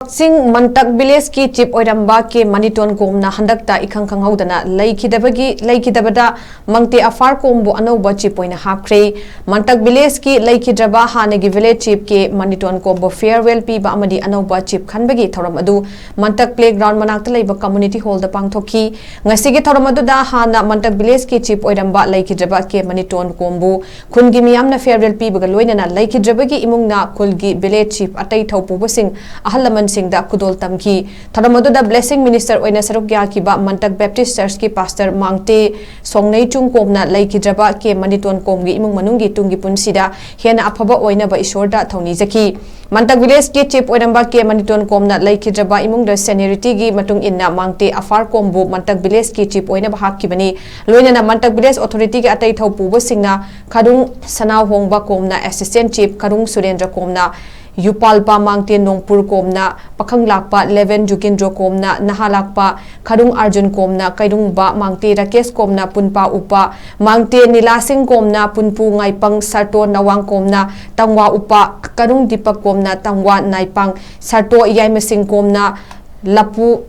Kakching Mantak village ki chief Oiramba K.Maniton Kom na Handakta Ikhang Khanghoudana LEIKHIDABADAGI MANGTE APHAR kombu ANOUBA chief OINA HAPKHRE Mantak village ki LEIKHIDABA hanagi village chief K.Maniton Kom farewell piba amadi ANOUBA chief khanbagi thoram adu Mantak playground manakta leiba community hall da pangthoki ngasigi thoram adu da hana Mantak village ki chief Oiramba LEIKHIDABA K.Maniton Kombu khungi miyamna farewell piba ga loinana LEIKHIDABAGI imungna khulgi village chief atai thopubusing ahalaman Singda Kudol Tamki Tharamoda Blessing Minister Oina Sarukya Kiba Mantak Baptist Church ki Pastor Mangte Songnei Chung Komna LEIKHIDABA K.Maniton Komgi imung manungi tungi punsida hena aphaba oina ba isorda thoni jaki Mantak village ki chief Oiramba K.Maniton Komna LEIKHIDABA imung da seniority gi matung inna MANGTE APHAR kombu Mantak village ki chief oina ba hakibani loina Mantak village authority gi atai thopu bo singna khadung Sanaw Hongba Komna assistant chief Khadung Surendra Komna Yupalpa MANGTE Nongpur Komna Pakhang Lakpa 11 Jukindro Komna Nahalakpa Khadung Arjun Komna Kaidung Ba MANGTE Rakesh Komna Punpa Upa MANGTE Nilasing Komna Punpu Ngaipang Sarto Nawang Komna Tangwa Upa Kadung Dipak Komna Tangwa Naipang Sarto Yaimasing Komna Lapu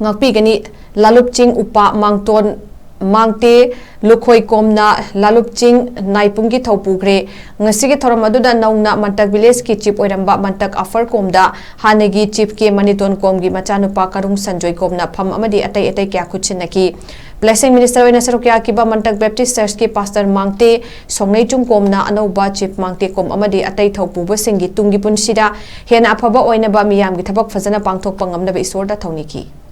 Ngakpi Gani Lalupching Upa MANGTE Lukhoi Komna Lalupching Naipungi Thopugre Ngasigi thoram aduda nauna Mantak village ki chief Oiramba Mantak APHAR komda hanagi chief K.Maniton Komgi machanupa Karung Sanjoy Komna pham amadi atai kya khuchinaki Blessing Minister Oina Sarukya Kiba Mantak Baptist Church ki Pastor Mangte Songnei Chung Komna ANOUBA chief MANGTE Kom amadi atai thopuba singi tungi punsida hena aphaba oina ba miyam gi thabak fazana pangthok pangamna be isorda thoniki